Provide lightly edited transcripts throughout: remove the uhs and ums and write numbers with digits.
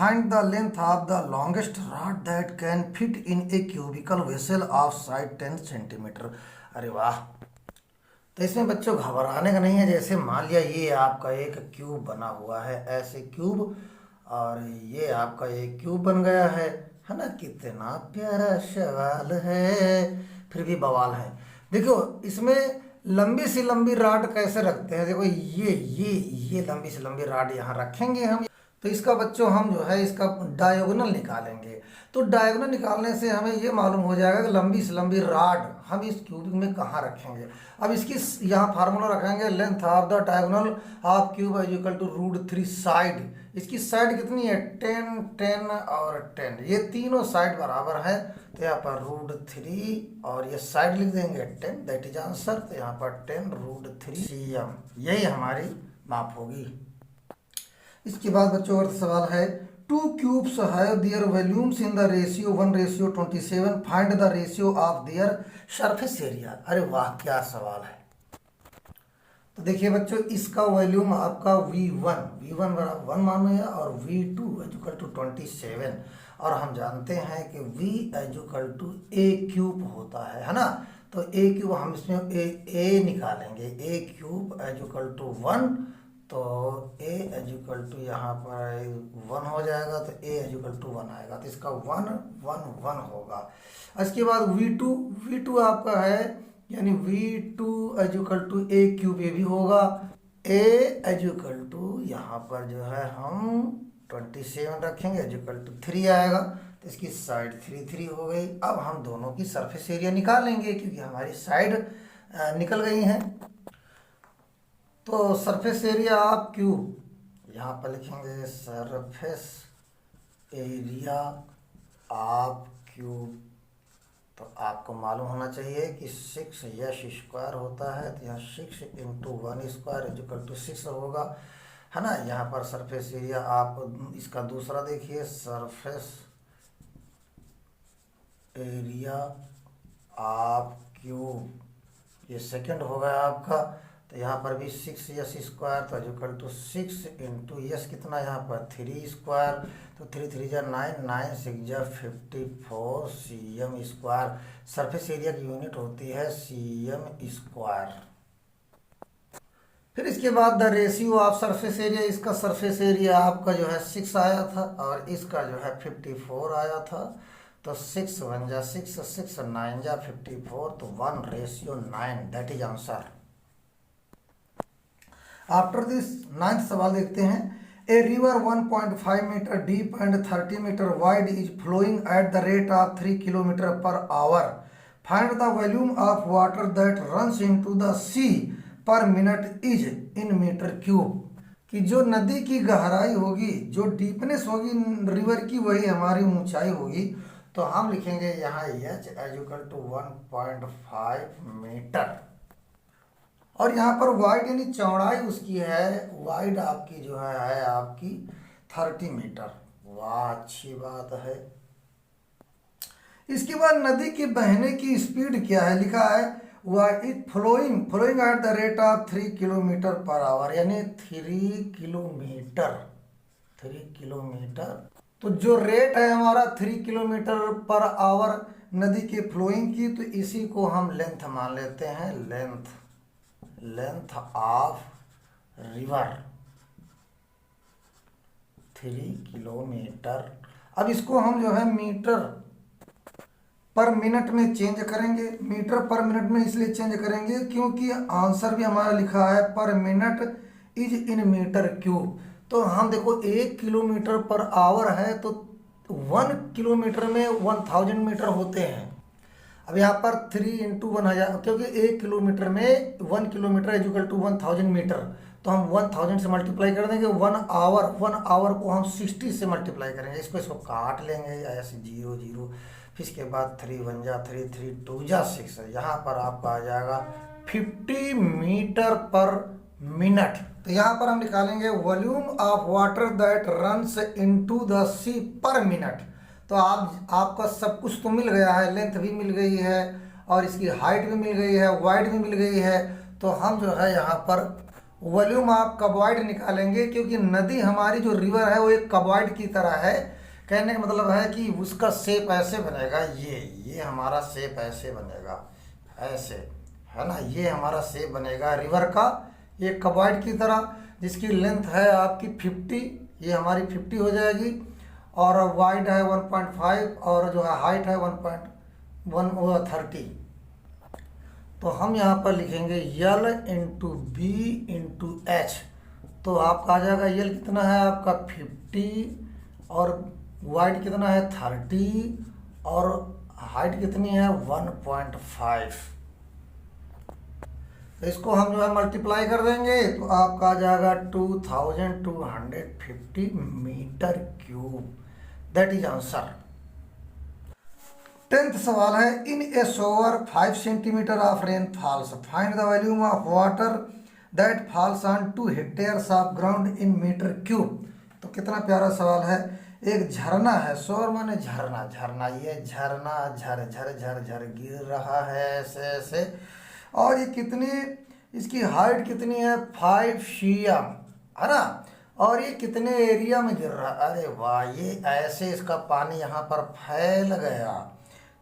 Find the length of the longest rod that can fit in a cubical vessel of side 10 centimetre. अरे वाह। तो इसमें बच्चों घबराने का नहीं है। जैसे मान लिया ये आपका एक क्यूब बना हुआ है, ऐसे क्यूब, और ये आपका एक क्यूब बन गया है ना। कितना प्यारा सवाल है, फिर भी बवाल है। देखो इसमें लंबी सी लंबी रॉड कैसे रखते हैं। देखो ये लंबी सी लंबी रॉड यहाँ रखेंगे हम। तो इसका बच्चों हम जो है इसका डायगोनल निकालेंगे। तो डायगोनल निकालने से हमें ये मालूम हो जाएगा कि लंबी से लंबी रॉड हम इस क्यूबिक में कहाँ रखेंगे। अब इसकी यहाँ फार्मूला रखेंगे, length of the diagonal of cube is equal to √3 side. इसकी साइड कितनी है, 10 10 और 10, ये तीनों साइड बराबर है। तो यहाँ पर √3 और ये साइड लिख देंगे 10, दैट इज आंसर। तो यहाँ पर 10√3 cm, यही हमारी माप होगी। इसके बाद बच्चों अर्थ सवाल है, 2 cubes have their volumes in the ratio 1:27, find the ratio of their surface area. अरे वाह क्या सवाल है। तो देखिए बच्चों, इसका वॉल्यूम आपका V1 बराबर 1 मानो है, और V2 इक्वल टू 27, और हम जानते हैं कि V equal to A cube होता है ना। तो A क्यूब हम इसमें A निकालेंगे, A क्यूब इक्वल टू 1, तो A इक्वल टू यहाँ पर 1 हो जाएगा, तो A इक्वल टू 1 आएगा। तो इसका 1 1 1 होगा। इसके बाद V2 आपका है, यानी V2 equal to A cube, ये भी होगा। A इक्वल टू यहाँ पर जो है हम 27 रखेंगे, इक्वल टू 3 आएगा। तो इसकी साइड 3 हो गई। अब हम दोनों की सरफेस एरिया निकालेंगे, क्योंकि हमारी साइड निकल गई हैं। तो सरफेस एरिया ऑफ क्यूब, यहाँ पर लिखेंगे सरफेस एरिया ऑफ क्यूब। तो आपको मालूम होना चाहिए कि 6s² होता है। तो यहाँ 6 × 1² इक्वल टू 6 होगा, है ना। यहाँ पर सरफेस एरिया आप इसका दूसरा देखिए, सरफेस एरिया ऑफ क्यूब, ये सेकंड हो गया आपका। तो यहाँ पर भी 6s², तो इक्वल टू 6 × s कितना यहाँ पर 3²। तो 3 3 जा 9, 9 6 जा 54 cm²। सरफेस एरिया की यूनिट होती है cm²। फिर इसके बाद the ratio of surface area, इसका सरफेस एरिया आपका जो है 6 आया था, और इसका जो है 54 आया था। तो 6 1 जा 6, 6 9 जा 54, तो 1:9, that is answer. After this 9th सवाल देखते हैं। A river 1.5 metre deep and 30 metre wide is flowing at the rate of 3 kilometre per hour. Find the volume of water that runs into the sea per minute is in metre cube. कि जो नदी की गहराई होगी, जो deepness होगी river की, वही हमारी ऊंचाई होगी। तो हम लिखेंगे यहाँ h इक्वल टू 1.5 मीटर, और यहाँ पर वाइड यानी चौड़ाई उसकी है, वाइड आपकी जो है आपकी 30 मीटर। वाह अच्छी बात है। इसके बाद नदी के बहने की स्पीड क्या है, लिखा है flowing at the rate of 3 kilometre per hour, यानी 3 किलोमीटर। तो जो रेट है हमारा 3 किलोमीटर पर आवर नदी के फ्लोइंग की, तो इसी को हम लेंथ मान लेते हैं। Length of river 3 kilometre. अब इसको हम जो है मीटर पर मिनट में चेंज करेंगे। मीटर पर मिनट में इसलिए चेंज करेंगे क्योंकि आंसर भी हमारा लिखा है per minute is in metre cube. तो हम देखो 1 किलोमीटर पर आवर है, तो 1 किलोमीटर में 1000 मीटर होते हैं। अब यहाँ पर 3 × 1000, क्योंकि 1 किलोमीटर में 1 किलोमीटर इक्वल टू 1000 मीटर, तो हम 1000 से मल्टीप्लाई कर देंगे। 1 आवर को हम 60 से मल्टीप्लाई करेंगे। इसको काट लेंगे ऐसे 0 0, फिर इसके बाद 3 1 जा 3 3 2 जा 6, यहाँ पर आपका आ जाएगा 50 मीटर पर मिनट। तो यहाँ पर हम निकालेंगे volume of water that runs into the sea per minute. तो आपका सब कुछ तो मिल गया है, लेंथ भी मिल गई है, और इसकी हाइट भी मिल गई है, वाइड भी मिल गई है। तो हम जो है यहाँ पर वॉल्यूम आप कबॉइड निकालेंगे, क्योंकि नदी हमारी जो रिवर है वो एक कबॉइड की तरह है। कहने का मतलब है कि उसका शेप ऐसे बनेगा, ये हमारा शेप ऐसे बनेगा, ऐसे, है ना, ये हमारा शेप बनेगा रिवर का, एक कबॉइड की तरह, जिसकी लेंथ है आपकी 50, ये हमारी 50 हो जाएगी, और वाइड है 1.5, और जो है हाइट है 1.130। तो हम यहाँ पर लिखेंगे L into B into H. तो आपका आ जाएगा यल कितना है आपका 50, और वाइड कितना है 30, और हाइट कितनी है 1.5। तो इसको हम जो है मल्टीप्लाई कर देंगे, तो आपका आ जाएगा 2250 metre cube. That is answer. 10th सवाल है, in a shower 5 centimetre of rain falls, find the volume of water that falls on 2 hectares of ground in metre cube. तो कितना प्यारा सवाल है। एक झरना है, शॉवर माने झरना, झरना, ये झरना झर झर झर झर गिर रहा है ऐसे ऐसे, और ये कितनी, इसकी हाइट कितनी है 5 cm, है ना, और ये कितने एरिया में गिर रहा है। अरे वाह, ये ऐसे इसका पानी यहाँ पर फैल गया,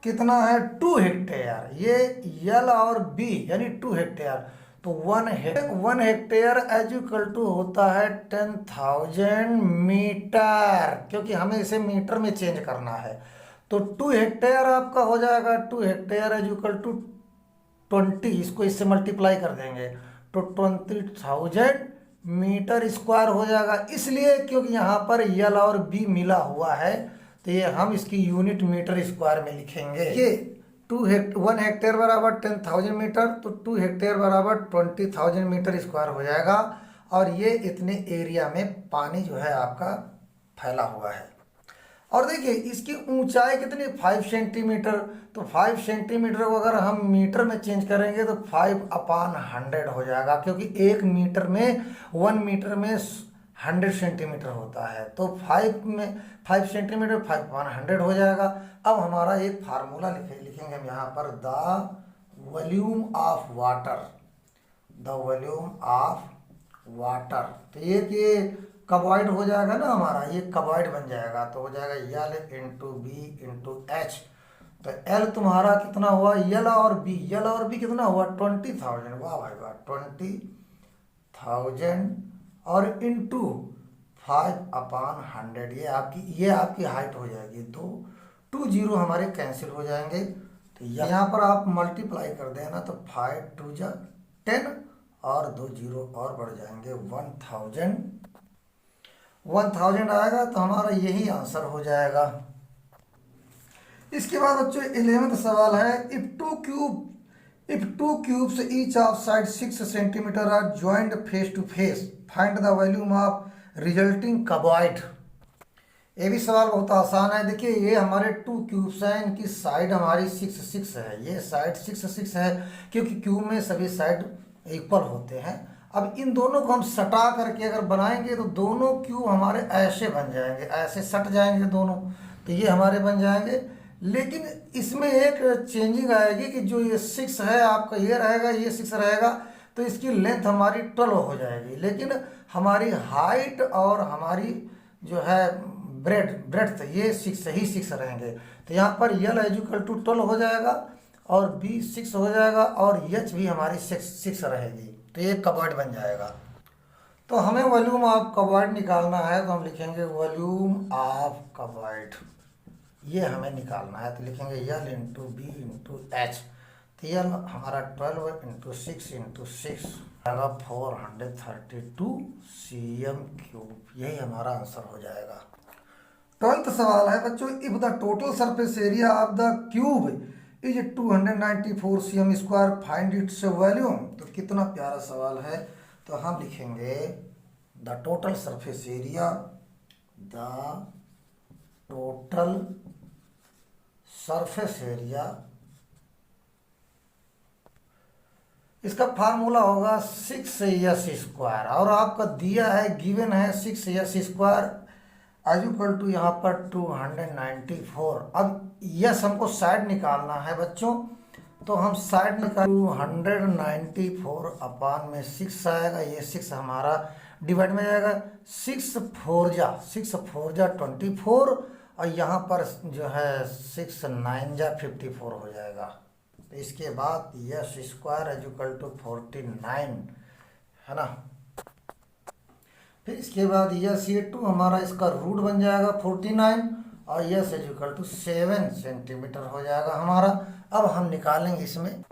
कितना है 2 हेक्टेयर, ये यल और बी यानी 2 हेक्टेयर। तो 1 हेक्टेयर एज इक्वल टू होता है 10,000 मीटर, क्योंकि हमें इसे मीटर में चेंज करना है। तो 2 हेक्टेयर आपका हो जाएगा, 2 हेक्टेयर एज इक्वल टू 20, इसको इससे मल्टीप्लाई कर देंगे तो 20,000 मीटर स्क्वायर हो जाएगा। इसलिए क्योंकि यहाँ पर यल और बी मिला हुआ है, तो ये हम इसकी यूनिट मीटर स्क्वायर में लिखेंगे। ये 1 हेक्टेयर बराबर 10,000 मीटर, तो 2 हेक्टेयर बराबर 20,000 मीटर स्क्वायर हो जाएगा, और ये इतने एरिया में पानी जो है आपका फैला हुआ है। और देखिए इसकी ऊंचाई कितनी 5 सेंटीमीटर, तो 5 सेंटीमीटर को अगर हम मीटर में चेंज करेंगे तो 5/100 हो जाएगा, क्योंकि 1 मीटर में 1 मीटर में 100 सेंटीमीटर होता है। तो 5 सेंटीमीटर 5/100 हो जाएगा। अब हमारा एक फार्मूला लिखेंगे हम यहाँ पर, the volume of water, the volume of water. तो ये कबॉइड हो जाएगा ना हमारा, ये कबॉइड बन जाएगा, तो हो जाएगा L into B into H. तो एल तुम्हारा कितना हुआ, यल और बी कितना हुआ 20,000, वाह भाई वाह 20,000, और इंटू 5/100, ये आपकी हाइट हो जाएगी। तो 2 0 हमारे कैंसिल हो जाएंगे, तो यहाँ पर आप मल्टीप्लाई कर देना, तो 5 2 जा 10, और 2 0 और बढ़ जाएंगे, 1000 आएगा, तो हमारा यही आंसर हो जाएगा। इसके बाद बच्चों 11वां सवाल है, if two cubes each of side 6 centimetre are joint face to face, find the volume of resulting cuboid. ये भी सवाल बहुत आसान है। देखिए ये हमारे 2 क्यूब्स हैं, इनकी साइड हमारी 6 6 है, ये साइड 6 6 है, क्योंकि क्यूब में सभी साइड इक्वल होते हैं। अब इन दोनों को हम सटा करके अगर बनाएंगे तो दोनों क्यूब हमारे ऐसे बन जाएंगे, ऐसे सट जाएंगे दोनों, तो ये हमारे बन जाएंगे। लेकिन इसमें एक चेंजिंग आएगी कि जो ये 6 है आपका, ये रहेगा, ये 6 रहेगा, तो इसकी लेंथ हमारी 12 हो जाएगी, लेकिन हमारी हाइट और हमारी जो है ब्रेड्थ ये 6 रहेंगे। तो यहाँ पर यल इक्वल टू 12 हो जाएगा, और बी 6 हो जाएगा, और एच भी हमारी 6 रहेगी, तो ये कबॉइड बन जाएगा। तो हमें वॉल्यूम ऑफ कबॉइड निकालना है, तो हम लिखेंगे वॉल्यूम ऑफ कबॉइड, ये हमें निकालना है। तो लिखेंगे L into B into H, तो यल हमारा 12 इंटू 6 इंटू 6 आएगा 432 cm3, यही हमारा आंसर हो जाएगा। 12th सवाल है बच्चों, if the total surface area of the cube is 294 cm², find its volume. तो कितना प्यारा सवाल है। तो हम लिखेंगे the total surface area, the total surface area, इसका फार्मूला होगा 6s², और आपका दिया है, गिवन है 6s² एज इक्वल टू यहाँ पर 294। अब यस हमको साइड निकालना है बच्चों, तो हम साइड निकाल 194 अपान में 6 आएगा, ये 6 हमारा डिवाइड में जाएगा, 6 4 जा 24 और यहाँ पर जो है 6 9 जा 54 हो जाएगा। तो इसके बाद S square is equal to 49 है ना। फिर इसके बाद यस ये 2 हमारा इसका रूट बन जाएगा 49 और S is equal to 7 centimetre हो जाएगा हमारा। अब हम निकालेंगे इसमें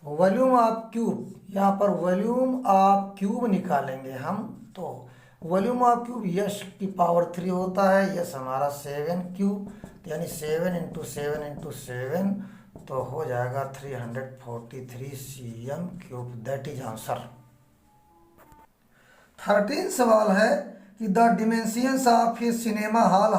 वॉल्यूम ऑफ क्यूब, यहाँ पर वॉल्यूम ऑफ क्यूब निकालेंगे हम। तो वॉल्यूम ऑफ क्यूब यस की पावर 3 होता है, यस हमारा 7 क्यूब यानी 7 इंटू 7 इंटू 7 तो हो जाएगा 343 cm cube, that is answer. 13 सवाल है कि the dimensions of a cinema hall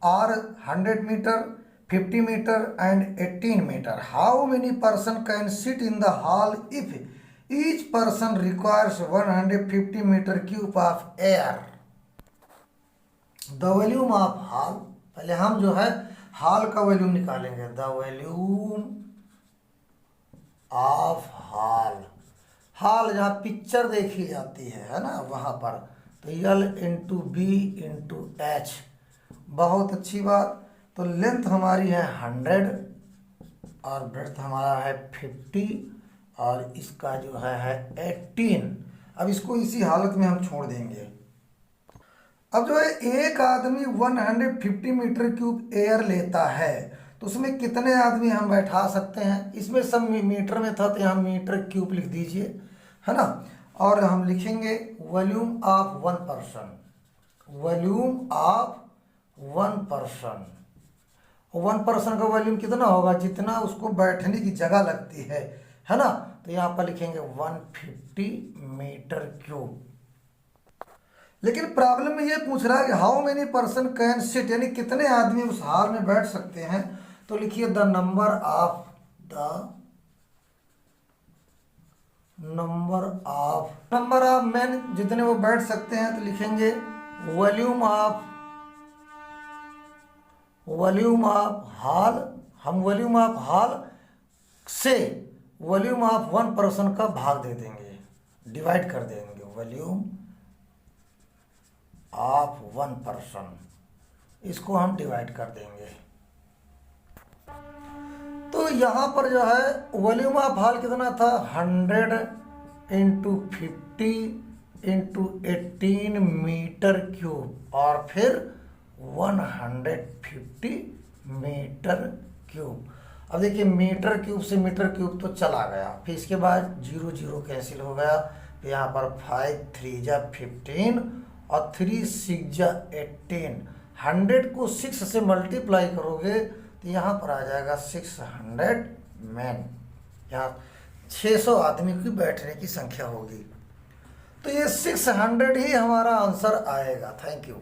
are 100 metre 50 metre and 18 metre. How many person can sit in the hall if each person requires 150 metre cube of air. The volume of hall, पहले हम जो है hall का volume निकालेंगे। The volume of hall, hall जहाँ picture देखी जाती है ना वहाँ पर, तो यल इंटू बी इंटू एच, बहुत अच्छी बात। तो लेंथ हमारी है 100 और ब्रेड्थ हमारा है 50 और इसका जो है 18। अब इसको इसी हालत में हम छोड़ देंगे। अब जो है एक आदमी 150 मीटर क्यूब एयर लेता है तो उसमें कितने आदमी हम बैठा सकते हैं। इसमें सब मीटर में था तो यहाँ मीटर क्यूब लिख दीजिए है ना। और हम लिखेंगे volume of 1 person, volume of 1 person. 1 person का वॉल्यूम कितना होगा, जितना उसको बैठने की जगह लगती है ना। तो यहाँ पर लिखेंगे 150 मीटर क्यूब। लेकिन प्रॉब्लम में ये पूछ रहा है कि how many person can seat, यानी कितने आदमी उस हॉल में बैठ सकते हैं। तो लिखिए द नंबर ऑफ मैन, जितने वो बैठ सकते हैं। तो लिखेंगे वॉल्यूम ऑफ हॉल, हम वॉल्यूम ऑफ हॉल से वॉल्यूम ऑफ 1 पर्सन का भाग दे देंगे, डिवाइड कर देंगे। वॉल्यूम ऑफ 1 पर्सन, इसको हम डिवाइड कर देंगे। तो यहाँ पर जो है वॉल्यूम ऑफ हॉल कितना था, 100 इंटू 50 इंटू 18 मीटर क्यूब और फिर 150 मीटर क्यूब। अब देखिए मीटर क्यूब से मीटर क्यूब तो चला गया, फिर इसके बाद 0 0 कैंसिल हो गया। फिर यहाँ पर 5 3 जा 15 और 3 6 जा 18। 100 को 6 से मल्टीप्लाई करोगे तो यहाँ पर आ जाएगा 600 मैन, यहाँ 600 आदमी की बैठने की संख्या होगी। तो ये 600 ही हमारा आंसर आएगा। Thank you.